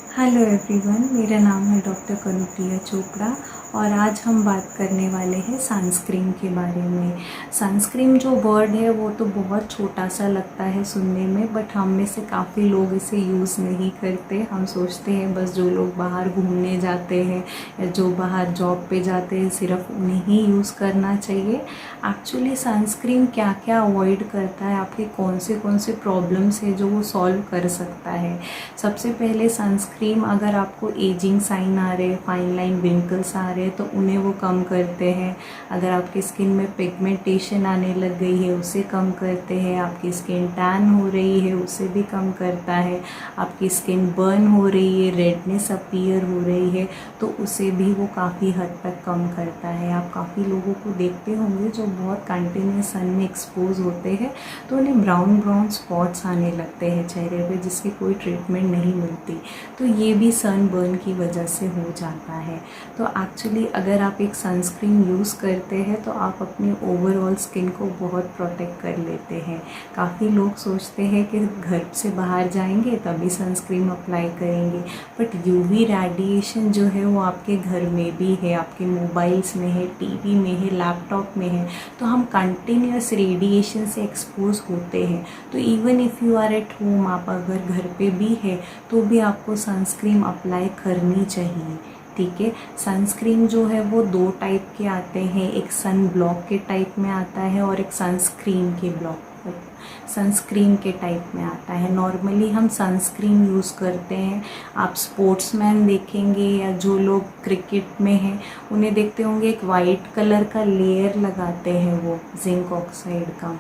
Hello everyone, मेरा नाम है डॉक्टर कनुप्रिया चोपड़ा और आज हम बात करने वाले हैं सनस्क्रीन के बारे में। सनस्क्रीन जो वर्ड है वो तो बहुत छोटा सा लगता है सुनने में, बट हम में से काफ़ी लोग इसे यूज़ नहीं करते। हम सोचते हैं बस जो लोग बाहर घूमने जाते हैं या जो बाहर जॉब पे जाते हैं सिर्फ उन्हें ही यूज़ करना चाहिए। एक्चुअली सनस्क्रीन क्या क्या अवॉइड करता है, आपके कौन से प्रॉब्लम्स है जो वो सॉल्व कर सकता है। सबसे पहले सनस्क्रीन, अगर आपको एजिंग साइन आ रहे हैं, फाइन लाइन विंकल्स आ रहे हैं तो उन्हें वो कम करते हैं। अगर आपकी स्किन में पिगमेंटेशन आने लग गई है उसे कम करते हैं। आपकी स्किन टैन हो रही है उसे भी कम करता है। आपकी स्किन बर्न हो रही है, रेडनेस अपीयर हो रही है तो उसे भी वो काफ़ी हद तक कम करता है। आप काफ़ी लोगों को देखते होंगे जो बहुत कंटिन्यूस सन में एक्सपोज होते हैं तो उन्हें ब्राउन ब्राउन स्पॉट्स आने लगते हैं चेहरे पे, जिसकी कोई ट्रीटमेंट नहीं मिलती। तो ये भी सन बर्न की वजह से हो जाता है। तो एक्चुअली अगर आप एक सनस्क्रीन यूज़ करते हैं तो आप अपनी ओवरऑल स्किन को बहुत प्रोटेक्ट कर लेते हैं। काफ़ी लोग सोचते हैं कि घर से बाहर जाएंगे तभी सनस्क्रीन अप्लाई करेंगे, बट यूवी रेडिएशन जो है वो आपके घर में भी है, आपके मोबाइल्स में है, टीवी में है, लैपटॉप में है। तो हम कंटिन्यूस रेडिएशन से एक्सपोज होते हैं। तो even if you are at home, आप अगर घर पे भी है तो भी आपको सनस्क्रीन अप्लाई करनी चाहिए। ठीक है, सनस्क्रीन जो है वो दो टाइप के आते हैं, एक सन ब्लॉक के टाइप में आता है और एक सनस्क्रीन के टाइप में आता है। नॉर्मली हम सनस्क्रीन यूज़ करते हैं। आप स्पोर्ट्समैन देखेंगे या जो लोग क्रिकेट में हैं उन्हें देखते होंगे, एक वाइट कलर का लेयर लगाते हैं वो जिंक ऑक्साइड का।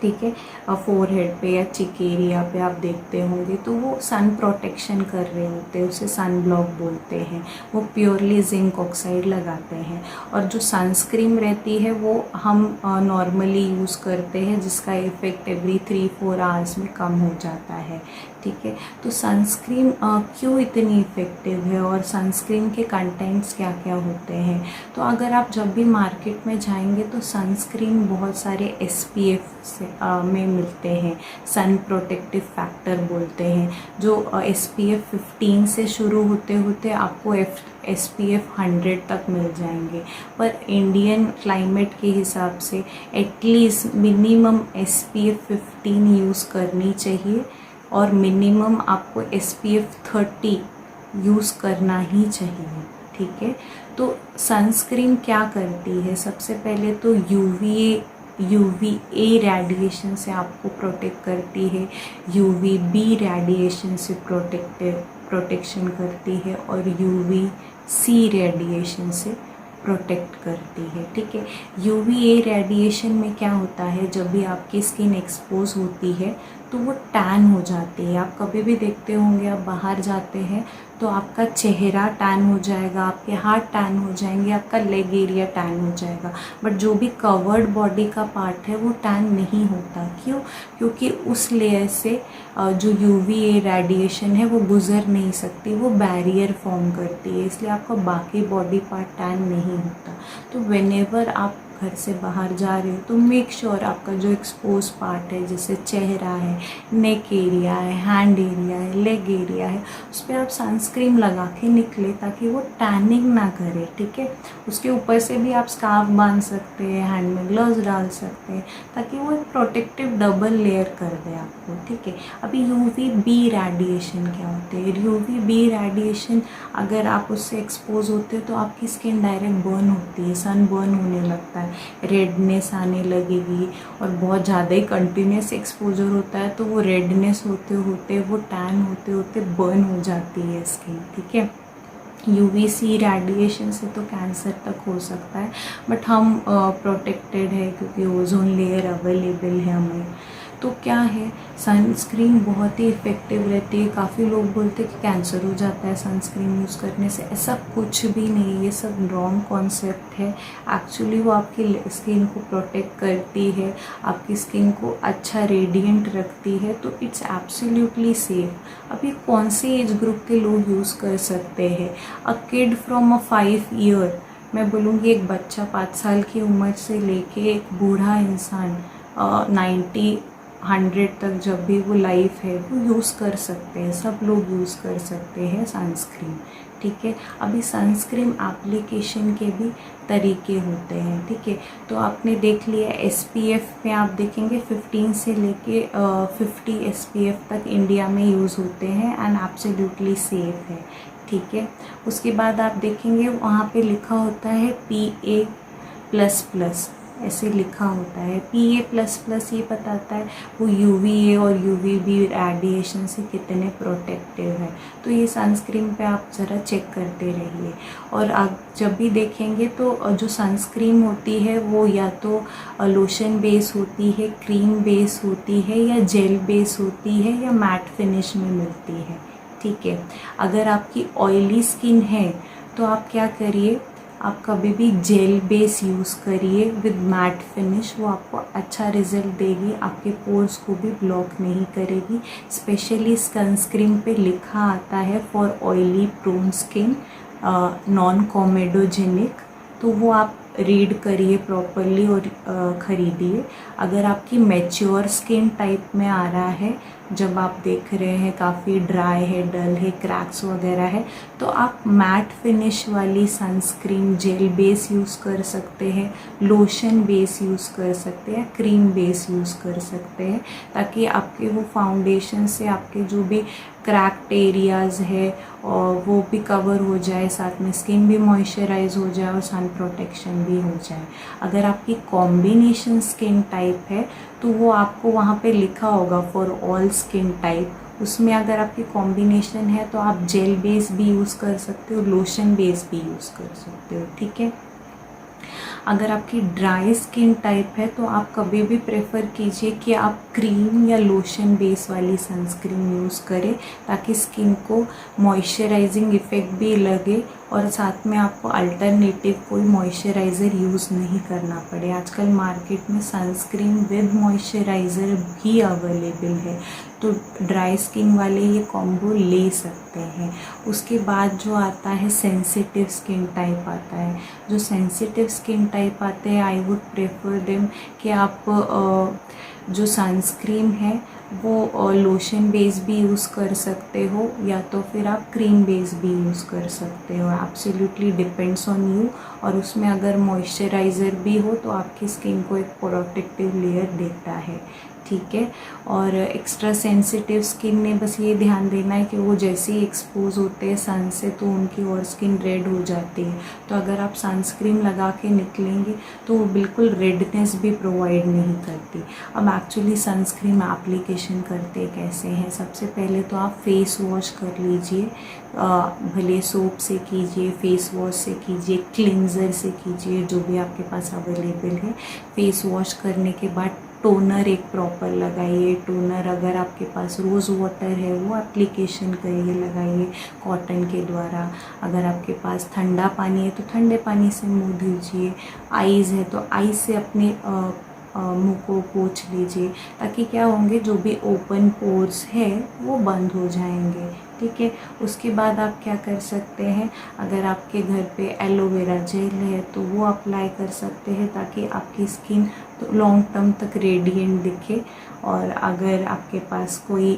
ठीक है, और फोरहेड पे या चिक एरिया पे आप देखते होंगे तो वो सन प्रोटेक्शन कर रहे होते हैं, उसे सन ब्लॉक बोलते हैं। वो प्योरली जिंक ऑक्साइड लगाते हैं। और जो सनस्क्रीन रहती है वो हम नॉर्मली यूज़ करते हैं, जिसका इफ़ेक्ट एवरी 3-4 आवर्स में कम हो जाता है। ठीक है, तो सनस्क्रीन क्यों इतनी इफ़ेक्टिव है और सनस्क्रीन के कंटेंट्स क्या क्या होते हैं। तो अगर आप जब भी मार्केट में जाएंगे तो सनस्क्रीन बहुत सारे SPF से में मिलते हैं, सन प्रोटेक्टिव फैक्टर बोलते हैं, जो SPF 15 से शुरू होते होते आपको SPF 100 तक मिल जाएंगे। पर इंडियन क्लाइमेट के हिसाब से एटलीस्ट मिनिमम SPF 15 यूज़ करनी चाहिए और मिनिमम आपको SPF 30 यूज़ करना ही चाहिए। ठीक है, तो सनस्क्रीन क्या करती है, सबसे पहले तो UVA रेडिएशन से आपको प्रोटेक्ट करती है, UVB रेडिएशन से प्रोटेक्शन करती है और UVC रेडिएशन से प्रोटेक्ट करती है। ठीक है, UVA रेडिएशन में क्या होता है, जब भी आपकी स्किन एक्सपोज होती है तो वो टैन हो जाती है। आप कभी भी देखते होंगे, आप बाहर जाते हैं तो आपका चेहरा टैन हो जाएगा, आपके हाथ टैन हो जाएंगे, आपका लेग एरिया टैन हो जाएगा, बट जो भी कवर्ड बॉडी का पार्ट है वो टैन नहीं होता। क्यों? क्योंकि उस लेयर से जो UVA रेडिएशन है वो गुजर नहीं सकती, वो बैरियर फॉर्म करती है, इसलिए आपका बाकी बॉडी पार्ट टैन नहीं होता। तो व्हेनेवर आप घर से बाहर जा रहे हो तो मेक श्योर आपका जो एक्सपोज पार्ट है, जैसे चेहरा है, नेक एरिया है, हैंड एरिया है, लेग एरिया है, उस पर आप सनस्क्रीन लगा के निकले ताकि वो टैनिंग ना करे। ठीक है, उसके ऊपर से भी आप स्कार्फ बांध सकते हैं, हैंड में ग्लव्स डाल सकते हैं ताकि वो एक प्रोटेक्टिव डबल लेयर कर दे आपको। ठीक है, अभी UVB रेडिएशन क्या होते हैं। UVB रेडिएशन अगर आप उससे एक्सपोज होते हो तो आपकी स्किन डायरेक्ट बर्न होती है, सन बर्न होने लगता है, रेडनेस आने लगेगी और बहुत ज़्यादा ही कंटिन्यूस एक्सपोजर होता है तो वो रेडनेस होते होते वो टैन होते होते बर्न हो जाती है स्किन। ठीक है, UVC रेडिएशन से तो कैंसर तक हो सकता है, बट हम प्रोटेक्टेड है क्योंकि ओजोन लेयर अवेलेबल है हमें। तो क्या है, सनस्क्रीन बहुत ही इफ़ेक्टिव रहती है। काफ़ी लोग बोलते हैं कि कैंसर हो जाता है सनस्क्रीन यूज़ करने से, ऐसा कुछ भी नहीं, ये सब रॉन्ग कॉन्सेप्ट है। एक्चुअली वो आपकी स्किन को प्रोटेक्ट करती है, आपकी स्किन को अच्छा रेडिएंट रखती है, तो इट्स एब्सोल्युटली सेफ। अभी कौन से एज ग्रुप के लोग यूज़ कर सकते हैं, a kid from a 5 year, मैं बोलूँगी एक बच्चा 5 साल की उम्र से लेके एक बूढ़ा इंसान 90 100 तक जब भी वो लाइफ है वो यूज़ कर सकते हैं, सब लोग यूज़ कर सकते हैं सनस्क्रीन, ठीक है। अभी सनस्क्रीन एप्लीकेशन के भी तरीके होते हैं, ठीक है। तो आपने देख लिया SPF में आप देखेंगे 15 से लेके 50 SPF तक इंडिया में यूज़ होते हैं एंड एब्सोल्युटली सेफ है, ठीक है। उसके बाद आप देखेंगे वहाँ पे लिखा होता है PA++, ऐसे लिखा होता है। PA++ ये बताता है वो UVA और UVB रेडिएशन से कितने प्रोटेक्टिव है। तो ये सनस्क्रीन पे आप ज़रा चेक करते रहिए। और आप जब भी देखेंगे तो जो सनस्क्रीन होती है वो या तो लोशन बेस होती है, क्रीम बेस होती है, या जेल बेस होती है, या मैट फिनिश में मिलती है, ठीक है। अगर आपकी ऑयली स्किन है तो आप क्या करिए, आप कभी भी जेल बेस यूज़ करिए विद मैट फिनिश, वो आपको अच्छा रिजल्ट देगी, आपके पोर्स को भी ब्लॉक नहीं करेगी। स्पेशली सनस्क्रीन पे लिखा आता है for oily prone skin, non comedogenic, तो वो आप रीड करिए प्रॉपरली और ख़रीदिए। अगर आपकी मैच्योर स्किन टाइप में आ रहा है, जब आप देख रहे हैं काफ़ी ड्राई है, डल है, क्रैक्स वगैरह है, तो आप मैट फिनिश वाली सनस्क्रीन जेल बेस यूज़ कर सकते हैं, लोशन बेस यूज़ कर सकते हैं, क्रीम बेस यूज़ कर सकते हैं, ताकि आपके वो फाउंडेशन से आपके जो भी क्रैक्ड एरियाज़ है और वो भी कवर हो जाए, साथ में स्किन भी मॉइस्चराइज हो जाए और सन प्रोटेक्शन भी हो जाए। अगर आपकी कॉम्बिनेशन स्किन टाइप है तो वो आपको वहाँ पे लिखा होगा फॉर ऑल स्किन टाइप, उसमें अगर आपकी कॉम्बिनेशन है तो आप जेल बेस भी यूज़ कर सकते हो, लोशन बेस भी यूज़ कर सकते हो, ठीक है। अगर आपकी ड्राई स्किन टाइप है तो आप कभी भी प्रेफर कीजिए कि आप क्रीम या लोशन बेस वाली सनस्क्रीन यूज़ करें, ताकि स्किन को मॉइस्चराइजिंग इफ़ेक्ट भी लगे और साथ में आपको अल्टरनेटिव कोई मॉइस्चराइज़र यूज़ नहीं करना पड़े। आजकल मार्केट में सनस्क्रीन विद मॉइस्चराइज़र भी अवेलेबल है, तो ड्राई स्किन वाले ये कॉम्बो ले सकते हैं। उसके बाद जो आता है सेंसिटिव स्किन टाइप आता है, जो सेंसिटिव स्किन टाइप आते हैं आई वुड प्रेफर देम कि आप जो सनस्क्रीन है वो लोशन बेस भी यूज़ कर सकते हो, या तो फिर आप क्रीम बेस भी यूज़ कर सकते हो, एब्सोल्युटली डिपेंड्स ऑन यू। और उसमें अगर मॉइस्चराइज़र भी हो तो आपकी स्किन को एक प्रोटेक्टिव लेयर देता है, ठीक है। और एक्स्ट्रा सेंसिटिव स्किन ने बस ये ध्यान देना है कि वो जैसे ही एक्सपोज होते हैं सन से तो उनकी और स्किन रेड हो जाती है, तो अगर आप सनस्क्रीन लगा के निकलेंगे तो वो बिल्कुल रेडनेस भी प्रोवाइड नहीं करती। अब एक्चुअली सनस्क्रीन एप्लीकेशन करते कैसे हैं, सबसे पहले तो आप फेस वॉश कर लीजिए, भले सोप से कीजिए, फेस वॉश से कीजिए, क्लिनज़र से कीजिए, जो भी आपके पास अवेलेबल है। फेस वॉश करने के बाद टोनर एक प्रॉपर लगाइए। टोनर अगर आपके पास रोज़ वाटर है वो एप्लीकेशन करिए, लगाइए कॉटन के द्वारा। अगर आपके पास ठंडा पानी है तो ठंडे पानी से मुंह धुलिए। आईज़ है तो आईज़ से अपने मुंह को पोंछ लीजिए, ताकि क्या होंगे, जो भी ओपन पोर्स है वो बंद हो जाएंगे, ठीक है। उसके बाद आप क्या कर सकते हैं, अगर आपके घर पे एलोवेरा जेल है तो वो अप्लाई कर सकते हैं, ताकि आपकी स्किन तो लॉन्ग टर्म तक रेडिएंट दिखे। और अगर आपके पास कोई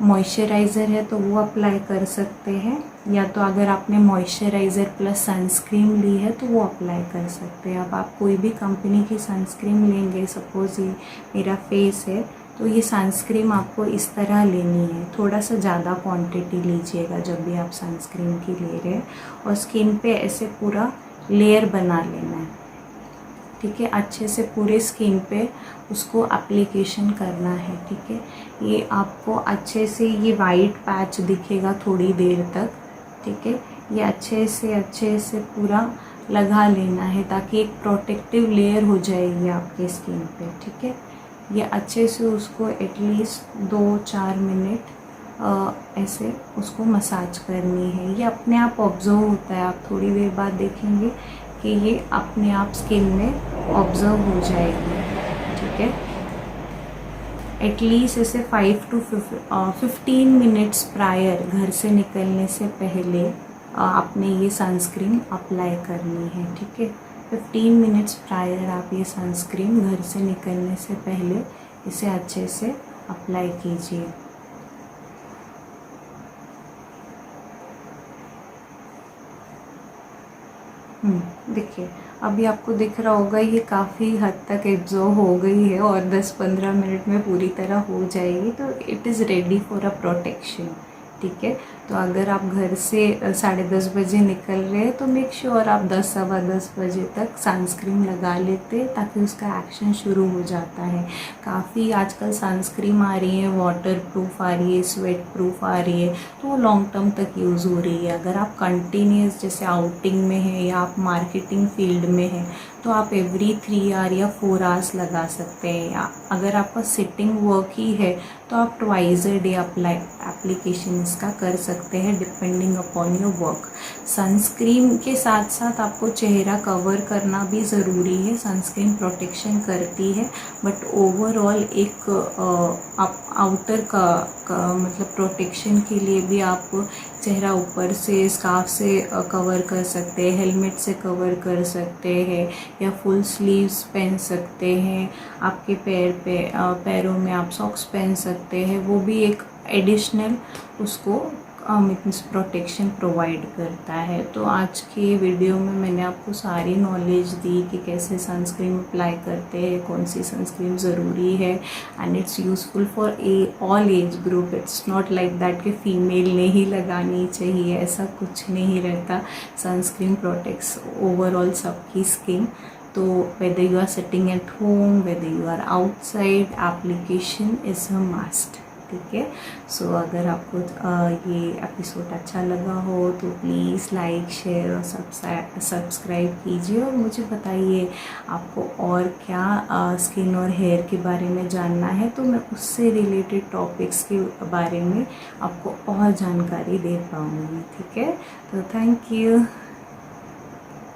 मॉइस्चराइज़र है तो वो अप्लाई कर सकते हैं, या तो अगर आपने मॉइस्चराइज़र प्लस सनस्क्रीन ली है तो वो अप्लाई कर सकते हैं। अब आप कोई भी कंपनी की सनस्क्रीन लेंगे, सपोज़ ये मेरा फेस है तो ये सनस्क्रीन आपको इस तरह लेनी है, थोड़ा सा ज़्यादा क्वांटिटी लीजिएगा जब भी आप सनस्क्रीन की ले रहे हैं, और स्किन पे ऐसे पूरा लेयर बना लेना है, ठीक है। अच्छे से पूरे स्किन पे उसको एप्लीकेशन करना है, ठीक है। ये आपको अच्छे से ये वाइट पैच दिखेगा थोड़ी देर तक, ठीक है। ये अच्छे से पूरा लगा लेना है, ताकि एक प्रोटेक्टिव लेयर हो जाएगी आपके स्किन पे, ठीक है। ये अच्छे से उसको एटलीस्ट 2-4 मिनट ऐसे उसको मसाज करनी है। ये अपने आप ऑब्जर्व होता है, आप थोड़ी देर बाद देखेंगे कि ये अपने आप स्किन में ऑब्जर्व हो जाएगी, ठीक है। एटलीस्ट इसे 5 to 15 मिनट्स प्रायर, घर से निकलने से पहले आपने ये सनस्क्रीन अप्लाई करनी है, ठीक है। 15 मिनट्स प्रायर आप ये सनस्क्रीन घर से निकलने से पहले इसे अच्छे से अप्लाई कीजिए। देखिए अभी आपको दिख रहा होगा ये काफ़ी हद तक एब्जॉर्ब हो गई है और 10-15 मिनट में पूरी तरह हो जाएगी, तो it is ready for a protection. ठीक है, तो अगर आप घर से 10:30 बजे निकल रहे हैं तो मेक श्योर आप 10-10:15 बजे तक सनस्क्रीन लगा लेते, ताकि उसका एक्शन शुरू हो जाता है। काफ़ी आजकल सनस्क्रीन आ रही है, वाटर प्रूफ आ रही है, स्वेट प्रूफ आ रही है, तो वो लॉन्ग टर्म तक यूज़ हो रही है। अगर आप कंटिन्यूस जैसे आउटिंग में है या आप मार्केटिंग फील्ड में है तो आप एवरी 3 आवर या 4 आवर्स लगा सकते हैं। या अगर आपका सिटिंग वर्क ही है तो आप ट्वाइस अ डे एप्लीकेशन इसका कर सकते हैं, depending upon your work. Sunscreen के साथ साथ आपको चेहरा कवर करना भी ज़रूरी है। सनस्क्रीन प्रोटेक्शन करती है, बट ओवरऑल एक आप आउटर का मतलब प्रोटेक्शन के लिए भी आप चेहरा ऊपर से स्कार्फ से कवर कर सकते हैं, हेलमेट से कवर कर सकते हैं, या फुल स्लीव्स पहन सकते हैं। आपके पैरों में आप सॉक्स पहन सकते हैं, वो भी एक एडिशनल उसको मीन्स प्रोटेक्शन प्रोवाइड करता है। तो आज की वीडियो में मैंने आपको सारी नॉलेज दी कि कैसे सनस्क्रीन अप्लाई करते हैं, कौन सी सनस्क्रीन ज़रूरी है, and it's useful for all age group. It's not like that कि फ़ीमेल ने ही लगानी चाहिए, ऐसा कुछ नहीं रहता। सनस्क्रीन प्रोटेक्ट्स ओवरऑल सबकी स्किन। तो whether you are sitting at home, whether you are outside, application is a must। ठीक है, सो अगर आपको ये एपिसोड अच्छा लगा हो तो प्लीज़ लाइक, शेयर और सब्सक्राइब कीजिए, और मुझे बताइए आपको और क्या स्किन और हेयर के बारे में जानना है, तो मैं उससे रिलेटेड टॉपिक्स के बारे में आपको और जानकारी दे पाऊँगी। ठीक है, तो थैंक यू।